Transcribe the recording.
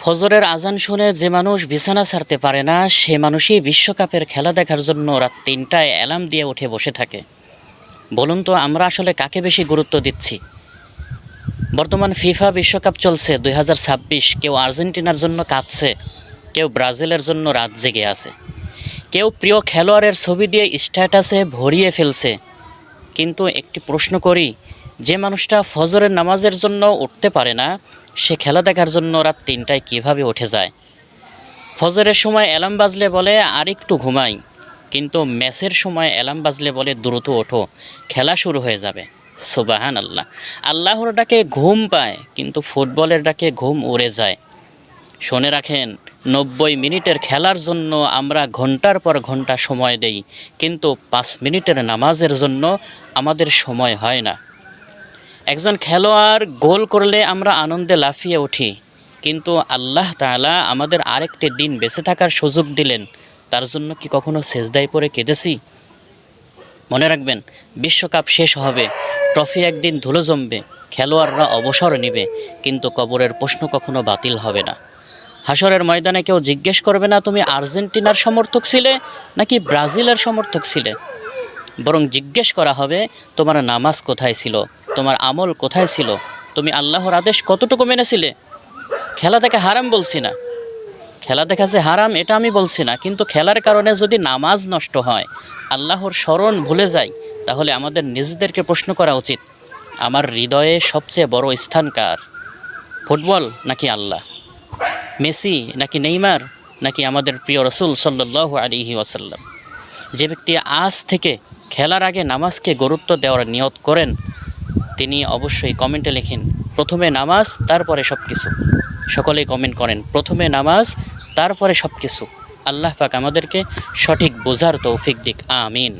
ফজরের আজান শুনে যে মানুষ বিছানা ছাড়তে পারে না সে মানুষই বিশ্বকাপের খেলা দেখার জন্য রাত ৩টায় অ্যালার্ম দিয়ে উঠে বসে থাকে। বলুন তো আমরা আসলে কাকে বেশি গুরুত্ব দিচ্ছি? বর্তমান ফিফা বিশ্বকাপ চলছে ২০২৬। কেউ আর্জেন্টিনার জন্য কাঁদছে, কেউ ব্রাজিলের জন্য রাত জেগে আছে, কেউ প্রিয় খেলোয়াড়ের ছবি দিয়ে স্ট্যাটাসে ভরিয়ে ফেলছে। কিন্তু একটি প্রশ্ন করি, যে মানুষটা ফজরের নামাজের জন্য উঠতে পারে না সে খেলা দেখার জন্য রাত ৩টায় কীভাবে উঠে যায়? ফজরের সময় অ্যালার্ম বাজলে বলে আর একটু ঘুমাই, কিন্তু ম্যাচের সময় অ্যালার্ম বাজলে বলে দ্রুত ওঠো, খেলা শুরু হয়ে যাবে। সুবহান আল্লাহ। আল্লাহর ডাকে ঘুম পায়, কিন্তু ফুটবলের ডাকে ঘুম উড়ে যায়। শুনে রাখেন, ৯০ মিনিটের খেলার জন্য আমরা ঘন্টার পর ঘন্টা সময় দেই, কিন্তু ৫ মিনিটের নামাজের জন্য আমাদের সময় হয় না। একজন খেলোয়াড় গোল করলে আমরা আনন্দে লাফিয়ে উঠি, কিন্তু আল্লাহ তাআলা আমাদের আরেকটি দিন বেঁচে থাকার সুযোগ দিলেন, তার জন্য কি কখনো সেজদায় পড়ে কেঁদেছি? মনে রাখবেন, বিশ্বকাপ শেষ হবে, ট্রফি একদিন ধুলো জমবে, খেলোয়াড়রা অবসর নেবে, কিন্তু কবরের প্রশ্ন কখনো বাতিল হবে না। হাসরের ময়দানে কেউ জিজ্ঞেস করবে না তুমি আর্জেন্টিনার সমর্থক ছিলে নাকি ব্রাজিলের সমর্থক ছিলে, বরং জিজ্ঞেস করা হবে তোমার নামাজ কোথায় ছিল, তোমার আমল কোথায় ছিল, তুমি আল্লাহর আদেশ কতটুকু মেনেছিলে। খেলা দেখা হারাম বলছি না, খেলা দেখা যে হারাম এটা আমি বলছি না, কিন্তু খেলার কারণে যদি নামাজ নষ্ট হয়, আল্লাহর স্মরণ ভুলে যায়, তাহলে আমাদের নিজেদেরকে প্রশ্ন করা উচিত, আমার হৃদয়ে সবচেয়ে বড় স্থান কার? ফুটবল নাকি আল্লাহ? মেসি নাকি নেইমার নাকি আমাদের প্রিয় রসুল সাল্লাল্লাহু আলাইহি ওয়াসাল্লাম? যে ব্যক্তি আজ থেকে খেলার আগে নামাজকে গুরুত্ব দেওয়ার নিয়ত করেন, তিনি অবশ্যই কমেন্টে লেখেন প্রথমে নামাজ তারপরে সব কিছু। সকলেই কমেন্ট করেন প্রথমে নামাজ তারপরে সব কিছু। আল্লাহ পাক আমাদেরকে সঠিক বোঝার তৌফিক দিক। আমিন।